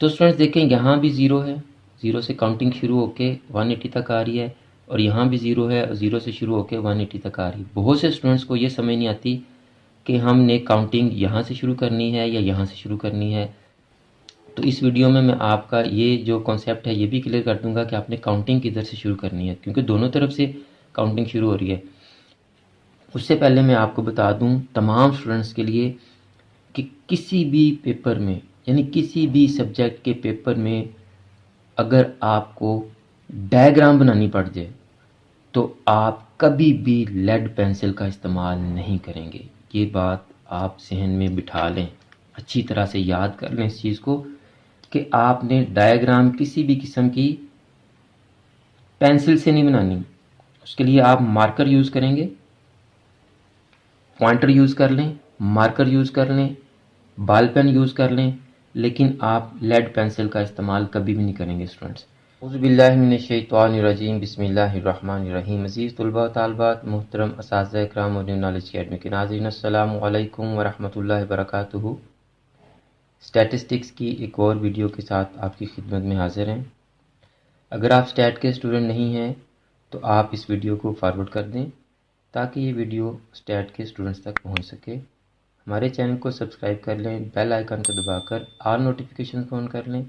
तो स्टूडेंट्स देखें यहाँ भी ज़ीरो है, ज़ीरो से काउंटिंग शुरू होके 180 तक आ रही है, और यहाँ भी ज़ीरो है और ज़ीरो से शुरू होके 180 तक आ रही है। बहुत से स्टूडेंट्स को ये समझ नहीं आती कि हमने काउंटिंग यहाँ से शुरू करनी है या यहाँ से शुरू करनी है। तो इस वीडियो में मैं आपका ये जो कॉन्सेप्ट है ये भी क्लियर कर दूंगा कि आपने काउंटिंग किधर से शुरू करनी है, क्योंकि दोनों तरफ से काउंटिंग शुरू हो रही है। उससे पहले मैं आपको बता दूं तमाम स्टूडेंट्स के लिए कि किसी भी पेपर में, यानी किसी भी सब्जेक्ट के पेपर में अगर आपको डायग्राम बनानी पड़ जाए तो आप कभी भी लेड पेंसिल का इस्तेमाल नहीं करेंगे। ये बात आप जहन में बिठा लें, अच्छी तरह से याद कर लें इस चीज़ को कि आपने डायग्राम किसी भी किस्म की पेंसिल से नहीं बनानी। उसके लिए आप मार्कर यूज़ करेंगे, पॉइंटर यूज़ कर लें, मार्कर यूज़ कर लें, बॉल पेन यूज़ कर लें, लेकिन आप लेड पेंसिल का इस्तेमाल कभी भी नहीं करेंगे स्टूडेंट्स। औज़ुबिल्लाहिमिनश्शैतानिर्रजीम बिस्मिल्लाहिर्रहमानिर्रहीम। अज़ीज़ तलबा व तालिबात, मोहतरम असातिज़ा इकराम और न्यू नॉलेज अकेडमी के नाज़रीन, अस्सलामु अलैकुम व रहमतुल्लाहि व बरकातुहू। स्टैटिस्टिक्स की एक और वीडियो के साथ आपकी खिदमत में हाज़िर हैं। अगर आप स्टैट के स्टूडेंट नहीं हैं तो आप इस वीडियो को फॉरवर्ड कर दें ताकि ये वीडियो स्टैट के स्टूडेंट्स तक पहुंच सके। हमारे चैनल को सब्सक्राइब कर लें, बेल आइकन को दबाकर ऑल नोटिफिकेशन को ऑन कर लें।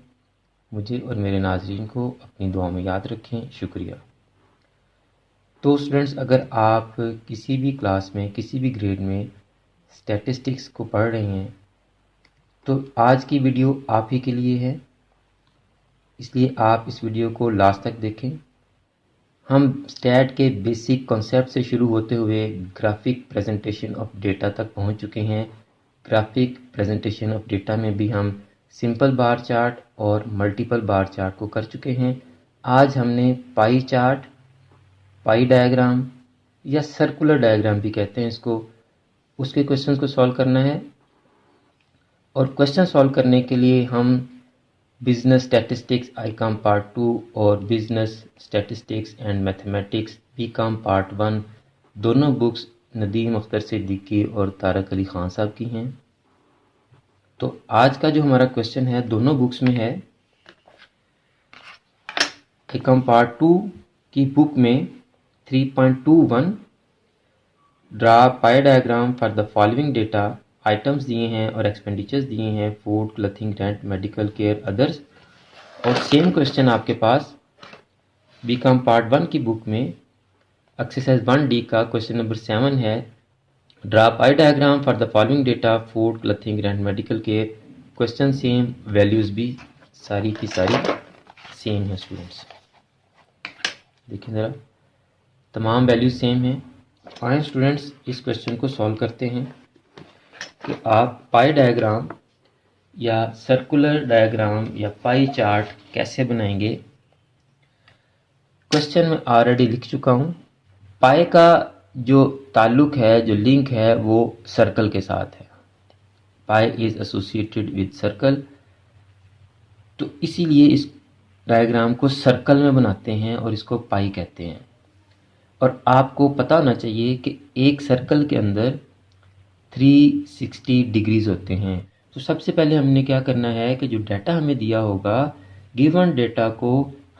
मुझे और मेरे नाजरीन को अपनी दुआ में याद रखें। शुक्रिया। तो स्टूडेंट्स, अगर आप किसी भी क्लास में, किसी भी ग्रेड में स्टैटिस्टिक्स को पढ़ रहे हैं तो आज की वीडियो आप ही के लिए है, इसलिए आप इस वीडियो को लास्ट तक देखें। हम स्टैट के बेसिक कॉन्सेप्ट से शुरू होते हुए ग्राफिक प्रेजेंटेशन ऑफ डेटा तक पहुंच चुके हैं। ग्राफिक प्रेजेंटेशन ऑफ डेटा में भी हम सिंपल बार चार्ट और मल्टीपल बार चार्ट को कर चुके हैं। आज हमने पाई चार्ट, पाई डायग्राम या सर्कुलर डायग्राम भी कहते हैं इसको, उसके क्वेश्चंस को सॉल्व करना है। और क्वेश्चन सॉल्व करने के लिए हम बिजनेस स्टैटिस्टिक्स ICOM पार्ट 2 और business statistics and mathematics BCom part 1 दोनों बुक्स नदीम अख्तर सिद्दीकी और तारक अली खान साहब की हैं। तो आज का जो हमारा क्वेश्चन है दोनों बुक्स में है। ICOM पार्ट 2 की बुक में 3.21 draw pie diagram for the following data, items दिए हैं और एक्सपेंडिचर्स दिए हैं, food, clothing, rent, medical care, others. और सेम क्वेश्चन आपके पास BCom पार्ट 1 की बुक में एक्सरसाइज 1D का क्वेश्चन नंबर 7 है। Draw pie diagram for the following data, food, clothing, rent, medical care. Question same, values भी सारी की सारी सेम है स्टूडेंट्स। देखिए ज़रा, तमाम वैल्यूज सेम हैं। आए स्टूडेंट्स इस क्वेश्चन को सॉल्व करते हैं कि आप पाई डायग्राम या सर्कुलर डायग्राम या पाई चार्ट कैसे बनाएंगे। क्वेश्चन में ऑलरेडी लिख चुका हूँ। पाई का जो ताल्लुक है, जो लिंक है, वो सर्कल के साथ है। Pi is associated with circle, तो इसीलिए इस डायग्राम को सर्कल में बनाते हैं और इसको पाई कहते हैं। और आपको पता होना चाहिए कि एक सर्कल के अंदर 360 डिग्रीज होते हैं। तो सबसे पहले हमने क्या करना है कि जो डाटा हमें दिया होगा, गिवन डेटा को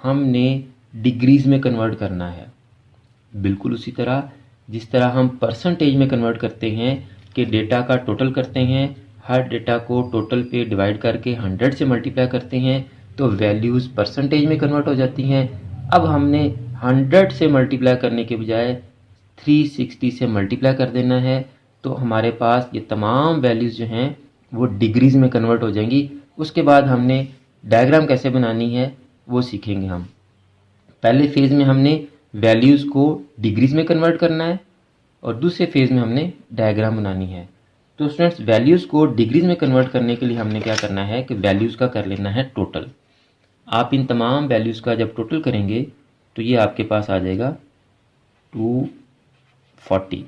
हमने डिग्रीज में कन्वर्ट करना है। बिल्कुल उसी तरह जिस तरह हम परसेंटेज में कन्वर्ट करते हैं कि डेटा का टोटल करते हैं, हर डेटा को टोटल पे डिवाइड करके 100 से मल्टीप्लाई करते हैं तो वैल्यूज़ परसेंटेज में कन्वर्ट हो जाती हैं। अब हमने 100 से मल्टीप्लाई करने के बजाय 360 से मल्टीप्लाई कर देना है, तो हमारे पास ये तमाम वैल्यूज़ जो हैं वो डिग्रीज में कन्वर्ट हो जाएंगी। उसके बाद हमने डायग्राम कैसे बनानी है वो सीखेंगे हम। पहले फेज़ में हमने वैल्यूज़ को डिग्रीज में कन्वर्ट करना है और दूसरे फेज़ में हमने डायग्राम बनानी है। तो स्टूडेंट्स, वैल्यूज़ को डिग्रीज में कन्वर्ट करने के लिए हमने क्या करना है कि वैल्यूज़ का कर लेना है टोटल। आप इन तमाम वैल्यूज़ का जब टोटल करेंगे तो ये आपके पास आ जाएगा 240।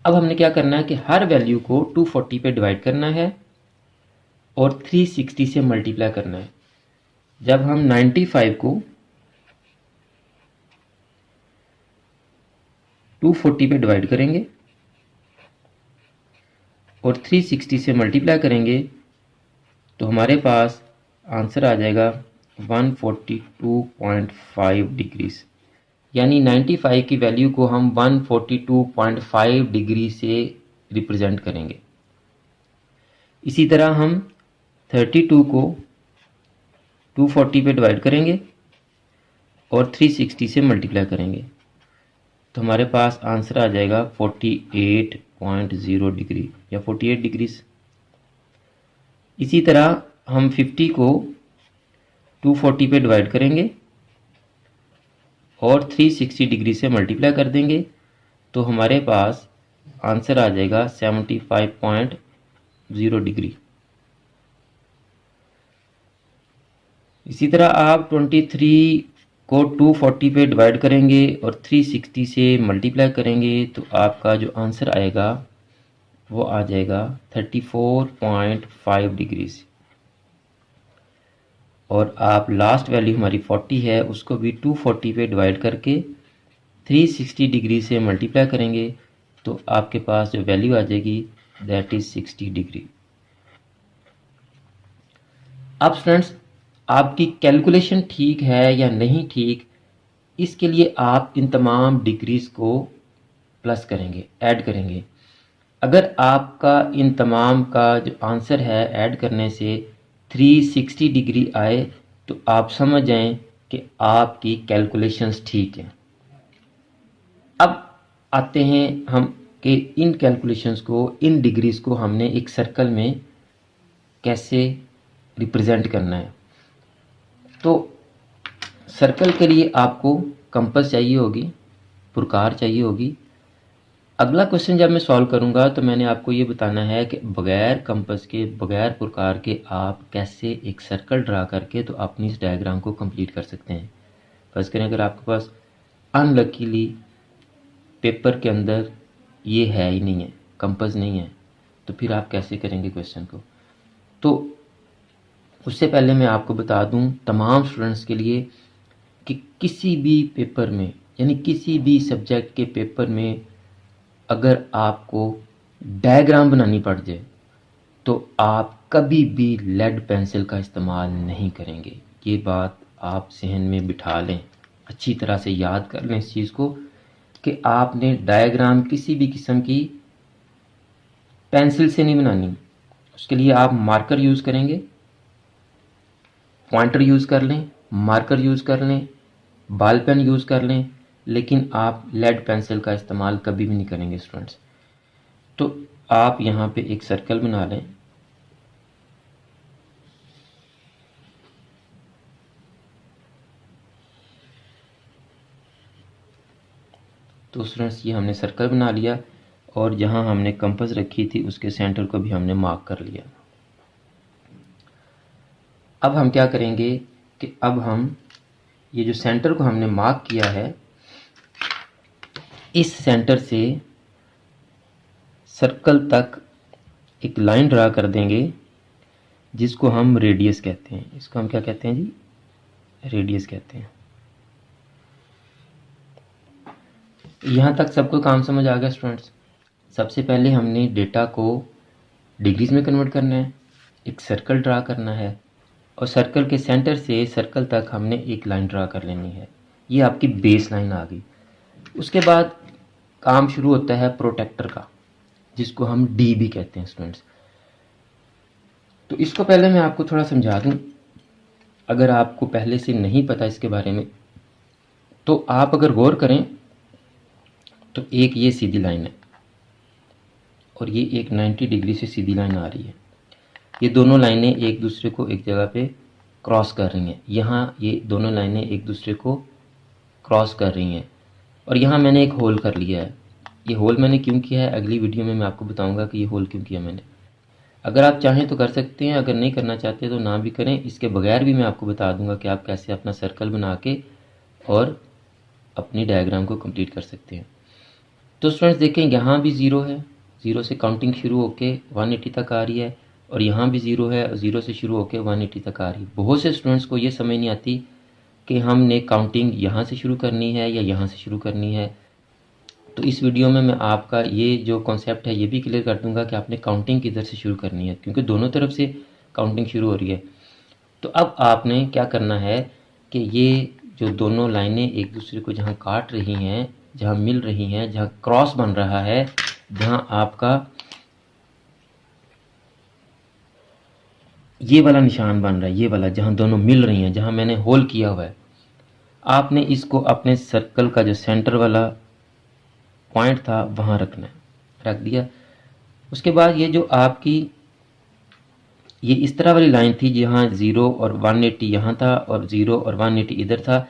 अब हमने क्या करना है कि हर वैल्यू को 240 पे डिवाइड करना है और 360 से मल्टीप्लाई करना है। जब हम 95 को 240 पे डिवाइड करेंगे और 360 से मल्टीप्लाई करेंगे तो हमारे पास आंसर आ जाएगा 142.5 डिग्रीज, यानी 95 की वैल्यू को हम 142.5 डिग्री से रिप्रेजेंट करेंगे। इसी तरह हम 32 को 240 पे डिवाइड करेंगे और 360 से मल्टीप्लाई करेंगे, तो हमारे पास आंसर आ जाएगा 48.0 डिग्री या 48 डिग्रीज। इसी तरह हम 50 को 240 पे डिवाइड करेंगे और 360 डिग्री से मल्टीप्लाई कर देंगे, तो हमारे पास आंसर आ जाएगा 75.0 डिग्री। इसी तरह आप 23 को 240 पे डिवाइड करेंगे और 360 से मल्टीप्लाई करेंगे, तो आपका जो आंसर आएगा वो आ जाएगा 34.5 डिग्रीज। और आप लास्ट वैल्यू हमारी 40 है, उसको भी 240 पे डिवाइड करके 360 डिग्री से मल्टीप्लाई करेंगे, तो आपके पास जो वैल्यू आ जाएगी दैट इज 60 डिग्री। अब स्टूडेंट्स, आपकी कैलकुलेशन ठीक है या नहीं ठीक, इसके लिए आप इन तमाम डिग्रीज को प्लस करेंगे, ऐड करेंगे। अगर आपका इन तमाम का जो आंसर है ऐड करने से 360 डिग्री आए, तो आप समझ जाएं कि आपकी कैलकुलेशंस ठीक हैं। अब आते हैं हम कि इन कैलकुलेशंस को, इन डिग्रीज को हमने एक सर्कल में कैसे रिप्रेजेंट करना है। तो सर्कल के लिए आपको कंपास चाहिए होगी, पुरकार चाहिए होगी। अगला क्वेश्चन जब मैं सॉल्व करूंगा तो मैंने आपको ये बताना है कि बगैर कंपास के, बगैर पुरकार के आप कैसे एक सर्कल ड्रा करके तो अपनी इस डायग्राम को कंप्लीट कर सकते हैं। फर्ज करें अगर आपके पास अनलकीली पेपर के अंदर ये है ही नहीं है, कंपास नहीं है, तो फिर आप कैसे करेंगे क्वेश्चन को। तो उससे पहले मैं आपको बता दूं तमाम स्टूडेंट्स के लिए कि किसी भी पेपर में, यानी किसी भी सब्जेक्ट के पेपर में अगर आपको डायग्राम बनानी पड़ जाए तो आप कभी भी लेड पेंसिल का इस्तेमाल नहीं करेंगे। ये बात आप जहन में बिठा लें, अच्छी तरह से याद कर लें इस चीज़ को कि आपने डायग्राम किसी भी किस्म की पेंसिल से नहीं बनानी। उसके लिए आप मार्कर यूज़ करेंगे, पॉइंटर यूज़ कर लें, मार्कर यूज़ कर लें, बॉल पेन यूज़ कर लें, लेकिन आप लेड पेंसिल का इस्तेमाल कभी भी नहीं करेंगे स्टूडेंट्स। तो आप यहाँ पे एक सर्कल बना लें। तो स्टूडेंट्स ये हमने सर्कल बना लिया और जहाँ हमने कंपास रखी थी उसके सेंटर को भी हमने मार्क कर लिया। अब हम क्या करेंगे कि अब हम ये जो सेंटर को हमने मार्क किया है, इस सेंटर से सर्कल तक एक लाइन ड्रा कर देंगे जिसको हम रेडियस कहते हैं। इसको हम क्या कहते हैं जी? रेडियस कहते हैं। यहाँ तक सबको काम समझ आ गया स्टूडेंट्स? सबसे पहले हमने डेटा को डिग्रीज में कन्वर्ट करना है, एक सर्कल ड्रा करना है और सर्कल के सेंटर से सर्कल तक हमने एक लाइन ड्रा कर लेनी है। ये आपकी बेस लाइन आ गई। उसके बाद काम शुरू होता है प्रोटेक्टर का, जिसको हम डी भी कहते हैं स्टूडेंट्स। तो इसको पहले मैं आपको थोड़ा समझा दूं, अगर आपको पहले से नहीं पता इसके बारे में, तो आप अगर गौर करें तो एक ये सीधी लाइन है और ये एक 90 डिग्री से सीधी लाइन आ रही है। ये दोनों लाइनें एक दूसरे को एक जगह पे क्रॉस कर रही हैं। यहाँ ये दोनों लाइनें एक दूसरे को क्रॉस कर रही हैं और यहाँ मैंने एक होल कर लिया है। ये होल मैंने क्यों किया है, अगली वीडियो में मैं आपको बताऊंगा कि ये होल क्यों किया मैंने। अगर आप चाहें तो कर सकते हैं, अगर नहीं करना चाहते तो ना भी करें। इसके बगैर भी मैं आपको बता दूंगा कि आप कैसे अपना सर्कल बना के और अपनी डायग्राम को कंप्लीट कर सकते हैं। तो स्टूडेंट्स देखें, यहाँ भी ज़ीरो है, ज़ीरो से काउंटिंग शुरू होके 180 तक आ रही है और यहाँ भी ज़ीरो है, ज़ीरो से शुरू होके 180 तक आ रही है। बहुत से स्टूडेंट्स को ये समझ नहीं आती कि हमने काउंटिंग यहाँ से शुरू करनी है या यहाँ से शुरू करनी है। तो इस वीडियो में मैं आपका ये जो कॉन्सेप्ट है ये भी क्लियर कर दूंगा कि आपने काउंटिंग किधर से शुरू करनी है, क्योंकि दोनों तरफ से काउंटिंग शुरू हो रही है। तो अब आपने क्या करना है कि ये जो दोनों लाइनें एक दूसरे को जहाँ काट रही हैं, जहाँ मिल रही हैं, जहाँ क्रॉस बन रहा है, जहाँ आपका ये वाला निशान बन रहा है, ये वाला जहाँ दोनों मिल रही हैं, जहाँ मैंने होल किया हुआ है, आपने इसको अपने सर्कल का जो सेंटर वाला पॉइंट था वहाँ रखना है। रख दिया। उसके बाद ये जो आपकी ये इस तरह वाली लाइन थी जहाँ 0 और 180 यहाँ था और 0 और 180 इधर था,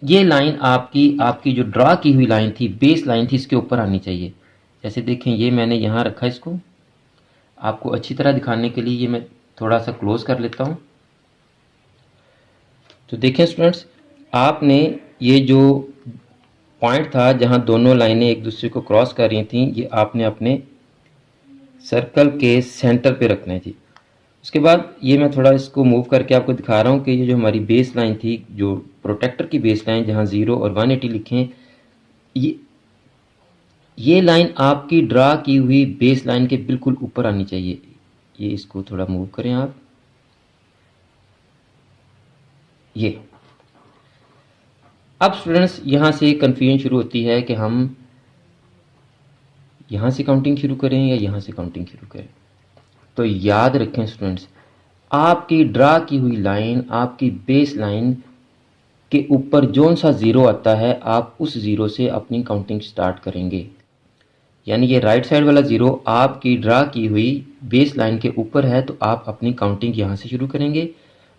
ये लाइन आपकी जो ड्रा की हुई लाइन थी, बेस लाइन थी, इसके ऊपर आनी चाहिए। जैसे देखें ये मैंने यहाँ रखा, इसको आपको अच्छी तरह दिखाने के लिए ये मैं थोड़ा सा क्लोज कर लेता हूँ। तो देखें स्टूडेंट्स, आपने ये जो पॉइंट था जहाँ दोनों लाइनें एक दूसरे को क्रॉस कर रही थी, ये आपने अपने सर्कल के सेंटर पे रखना है जी। उसके बाद ये मैं थोड़ा इसको मूव करके आपको दिखा रहा हूँ कि ये जो हमारी बेस लाइन थी, जो प्रोटेक्टर की बेस लाइन जहाँ 0 और 180 लिखें, ये लाइन आपकी ड्रा की हुई बेस लाइन के बिल्कुल ऊपर आनी चाहिए। ये इसको थोड़ा मूव करें आप, ये। अब स्टूडेंट्स यहाँ से कन्फ्यूजन शुरू होती है कि हम यहाँ से काउंटिंग शुरू करें या यहाँ से काउंटिंग शुरू करें। तो याद रखें स्टूडेंट्स, आपकी ड्रा की हुई लाइन, आपकी बेस लाइन के ऊपर जोन सा 0 आता है, आप उस 0 से अपनी काउंटिंग स्टार्ट करेंगे। यानी ये राइट साइड वाला 0 आपकी ड्रा की हुई बेस लाइन के ऊपर है, तो आप अपनी काउंटिंग यहाँ से शुरू करेंगे।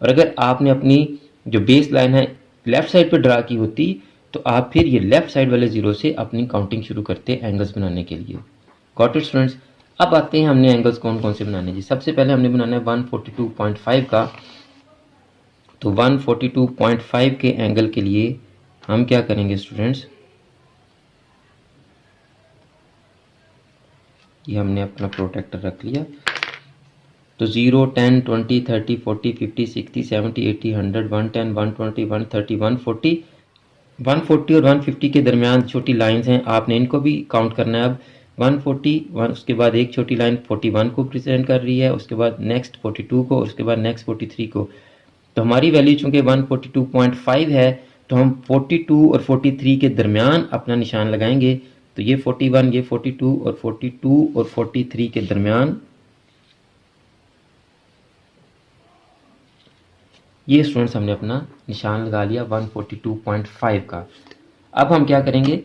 और अगर आपने अपनी जो बेस लाइन है लेफ़्ट साइड पर ड्रा की होती, तो आप फिर ये लेफ़्ट साइड वाले 0 से अपनी काउंटिंग शुरू करते एंगल्स बनाने के लिए। Got it students? अब आते हैं हमने एंगल्स कौन कौन से बनाने जी। सबसे पहले हमने बनाना है 142.5 का। तो 142.5 के एंगल के लिए हम क्या करेंगे स्टूडेंट्स, ये हमने अपना प्रोटेक्टर रख लिया। तो 0, 10, 20, 30, 40, 50, 60, 70, 80, 100, 110, 120, 130, 140, 140 और 150 के दरमियान छोटी लाइंस हैं, आपने इनको भी काउंट करना है। अब 141, उसके बाद एक छोटी लाइन 41 को प्रेजेंट कर रही है, उसके बाद नेक्स्ट 42 को, उसके बाद नेक्स्ट 43 को। तो हमारी वैल्यू चूंकि 142.5 है, तो हम 42 और 43 के दरमियान अपना निशान लगाएंगे। तो ये 41, ये 42 और 42 और 43 के दरमियान ये स्टूडेंट्स हमने अपना निशान लगा लिया 142.5 का। अब हम क्या करेंगे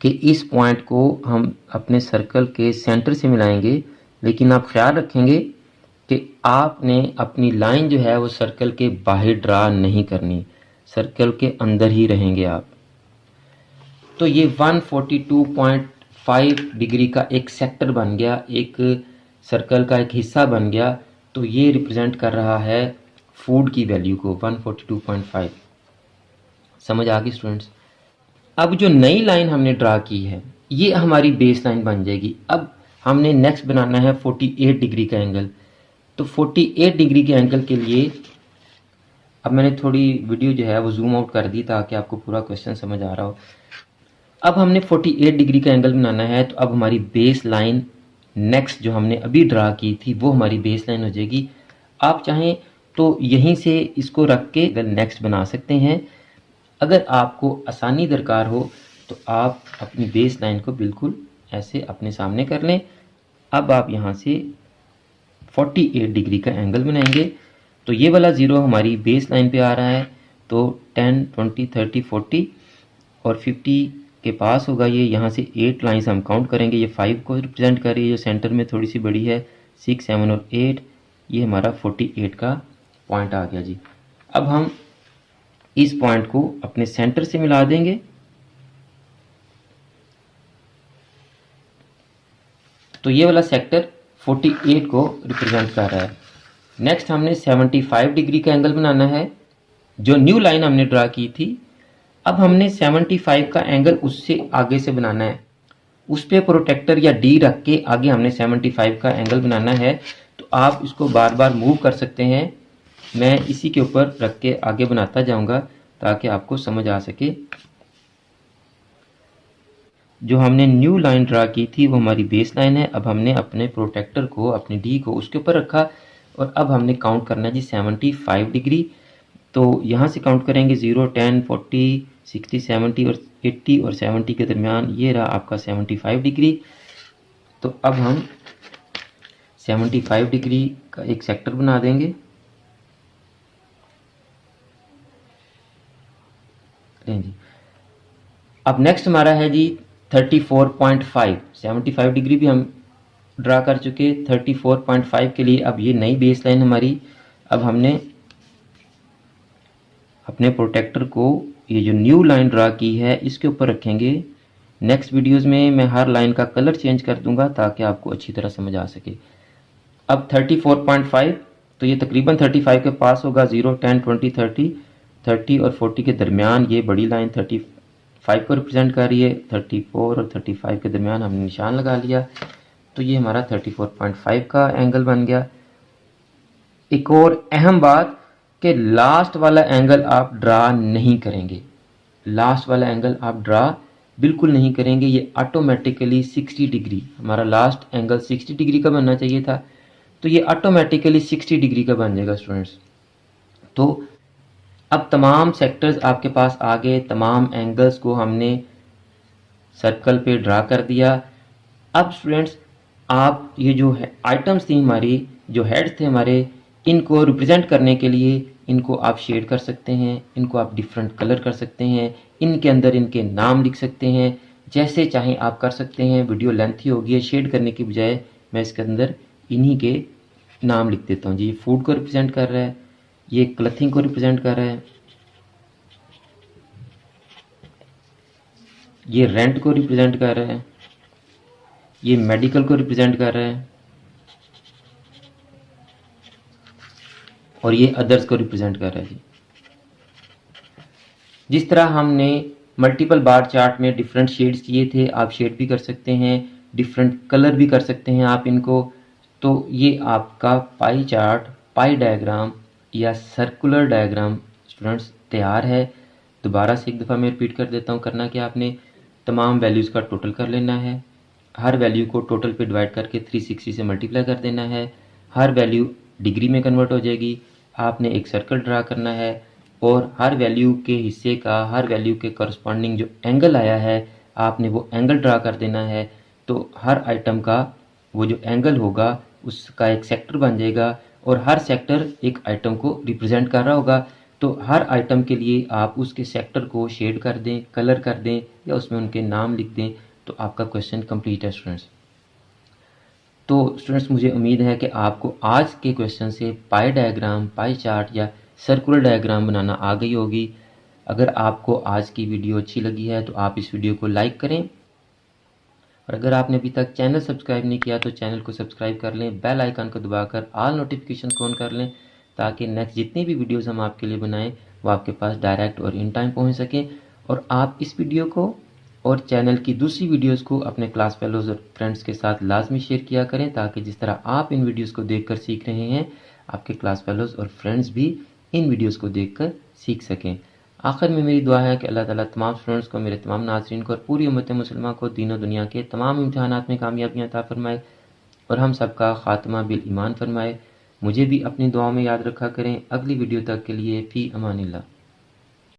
कि इस पॉइंट को हम अपने सर्कल के सेंटर से मिलाएंगे, लेकिन आप ख्याल रखेंगे कि आपने अपनी लाइन जो है वो सर्कल के बाहर ड्रा नहीं करनी, सर्कल के अंदर ही रहेंगे आप। तो ये 142.5 डिग्री का एक सेक्टर बन गया, एक सर्कल का एक हिस्सा बन गया। तो ये रिप्रेजेंट कर रहा है फूड की वैल्यू को, 142.5। समझ आ गई स्टूडेंट्स? अब जो नई लाइन हमने ड्रा की है ये हमारी बेस लाइन बन जाएगी। अब हमने नेक्स्ट बनाना है 48 डिग्री का एंगल। तो 48 डिग्री के एंगल के लिए अब मैंने थोड़ी वीडियो जो है वो जूम आउट कर दी ताकि आपको पूरा क्वेश्चन समझ आ रहा हो। अब हमने 48 डिग्री का एंगल बनाना है, तो अब हमारी बेस लाइन नेक्स्ट जो हमने अभी ड्रा की थी वो हमारी बेस लाइन हो जाएगी। आप चाहें तो यहीं से इसको रख के नेक्स्ट बना सकते हैं। अगर आपको आसानी दरकार हो तो आप अपनी बेस लाइन को बिल्कुल ऐसे अपने सामने कर लें। अब आप यहाँ से 48 डिग्री का एंगल बनाएंगे। तो ये वाला 0 हमारी बेस लाइन पे आ रहा है, तो 10, 20, 30, 40 और 50 के पास होगा ये। यहाँ से 8 लाइन्स हम काउंट करेंगे, ये 5 को रिप्रेजेंट कर रही है, जो सेंटर में थोड़ी सी बड़ी है। 6, 7 और 8, ये हमारा 48 का पॉइंट आ गया जी। अब हम इस पॉइंट को अपने सेंटर से मिला देंगे। तो ये वाला सेक्टर 48 को रिप्रेजेंट कर रहा है। नेक्स्ट हमने 75 डिग्री का एंगल बनाना है, जो न्यू लाइन हमने ड्रा की थी। अब हमने 75 का एंगल उससे आगे से बनाना है, उस पे प्रोटेक्टर या डी रख के आगे हमने 75 का एंगल बनाना है। तो आप इसको बार बार मूव कर सकते हैं, मैं इसी के ऊपर रख के आगे बनाता जाऊंगा ताकि आपको समझ आ सके। जो हमने न्यू लाइन ड्रा की थी वो हमारी बेस लाइन है। अब हमने अपने प्रोटेक्टर को, अपने डी को उसके ऊपर रखा। और अब हमने काउंट करना है जी 75 डिग्री। तो यहाँ से काउंट करेंगे 0, 10, 40, 60, 70 और 80 और 70 के दरमियान ये रहा आपका 75 डिग्री। तो अब हम 75 डिग्री का एक सेक्टर बना देंगे। जी अब नेक्स्ट हमारा है जी 34.5। 75 डिग्री भी हम ड्रा कर चुके। 34.5 के लिए अब ये नई बेस लाइन हमारी, अब हमने अपने प्रोटेक्टर को ये जो न्यू लाइन ड्रा की है इसके ऊपर रखेंगे। नेक्स्ट वीडियोस में मैं हर लाइन का कलर चेंज कर दूंगा ताकि आपको अच्छी तरह समझ आ सके। अब 34.5 तो ये तकरीबन 35 के पास होगा। 0, 10, 20, 30 और 40 के दरमियान ये बड़ी लाइन 35 को रिप्रेजेंट कर रही है। 34 और 35 के दरमियान हमने निशान लगा लिया, तो ये हमारा 34.5 का एंगल बन गया। एक और अहम बात कि लास्ट वाला एंगल आप ड्रा नहीं करेंगे। लास्ट वाला एंगल आप ड्रा बिल्कुल नहीं करेंगे। ये ऑटोमेटिकली 60 डिग्री, हमारा लास्ट एंगल 60 डिग्री का बनना चाहिए था, तो ये ऑटोमेटिकली 60 डिग्री का बन जाएगा स्टूडेंट्स। तो अब तमाम सेक्टर्स आपके पास आ गए, तमाम एंगल्स को हमने सर्कल पे ड्रा कर दिया। अब स्टूडेंट्स आप ये जो है आइटम्स थी हमारी, जो हेड्स थे हमारे, इनको रिप्रेजेंट करने के लिए इनको आप शेड कर सकते हैं, इनको आप डिफरेंट कलर कर सकते हैं, इनके अंदर इनके नाम लिख सकते हैं, जैसे चाहें आप कर सकते हैं। वीडियो लेंथी होगी है, शेड करने की बजाय मैं इसके अंदर इन्हीं के नाम लिख देता हूँ जी। ये फूड को रिप्रेजेंट कर रहा है, ये क्लथिंग को रिप्रेजेंट कर रहा है, ये रेंट को रिप्रेजेंट कर रहा है, ये मेडिकल को रिप्रेजेंट कर रहा है और ये अदर्स को रिप्रेजेंट कर रहा है जी। जिस तरह हमने मल्टीपल बार चार्ट में डिफरेंट शेड्स किए थे, आप शेड भी कर सकते हैं, डिफरेंट कलर भी कर सकते हैं आप इनको। तो ये आपका पाई चार्ट, पाई डायग्राम या सर्कुलर डायग्राम स्टूडेंट्स तैयार है। दोबारा से एक दफ़ा मैं रिपीट कर देता हूँ। करना क्या, आपने तमाम वैल्यूज़ का टोटल कर लेना है, हर वैल्यू को टोटल पे डिवाइड करके 360 से मल्टीप्लाई कर देना है, हर वैल्यू डिग्री में कन्वर्ट हो जाएगी। आपने एक सर्कल ड्रा करना है और हर वैल्यू के हिस्से का, हर वैल्यू के करस्पॉन्डिंग जो एंगल आया है आपने वो एंगल ड्रा कर देना है। तो हर आइटम का वो जो एंगल होगा उसका एक सेक्टर बन जाएगा और हर सेक्टर एक आइटम को रिप्रेजेंट कर रहा होगा। तो हर आइटम के लिए आप उसके सेक्टर को शेड कर दें, कलर कर दें या उसमें उनके नाम लिख दें, तो आपका क्वेश्चन कंप्लीट है स्टूडेंट्स। तो स्टूडेंट्स मुझे उम्मीद है कि आपको आज के क्वेश्चन से पाई डायग्राम, पाई चार्ट या सर्कुलर डायग्राम बनाना आ गई होगी। अगर आपको आज की वीडियो अच्छी लगी है तो आप इस वीडियो को लाइक करें और अगर आपने अभी तक चैनल सब्सक्राइब नहीं किया तो चैनल को सब्सक्राइब कर लें, बेल आइकन को दबाकर ऑल नोटिफिकेशन को ऑन कर लें ताकि नेक्स्ट जितनी भी वीडियोस हम आपके लिए बनाएं वो आपके पास डायरेक्ट और इन टाइम पहुंच सकें। और आप इस वीडियो को और चैनल की दूसरी वीडियोस को अपने क्लास फेलोज और फ्रेंड्स के साथ लाजमी शेयर किया करें ताकि जिस तरह आप इन वीडियोस को देखकर सीख रहे हैं आपके क्लास फेलोज और फ्रेंड्स भी इन वीडियोस को देखकर सीख सकें। आखिर में मेरी दुआ है कि अल्लाह ताला तमाम स्टूडेंट्स को, मेरे तमाम नाज़रीन को और पूरी उम्मत मुसलमा को दीन और दुनिया के तमाम इम्तिहानात में कामयाबियाँ अता फरमाए और हम सबका खात्मा बिल ईमान फरमाए। मुझे भी अपनी दुआओं में याद रखा करें। अगली वीडियो तक के लिए फ़ी अमानिल्लाह।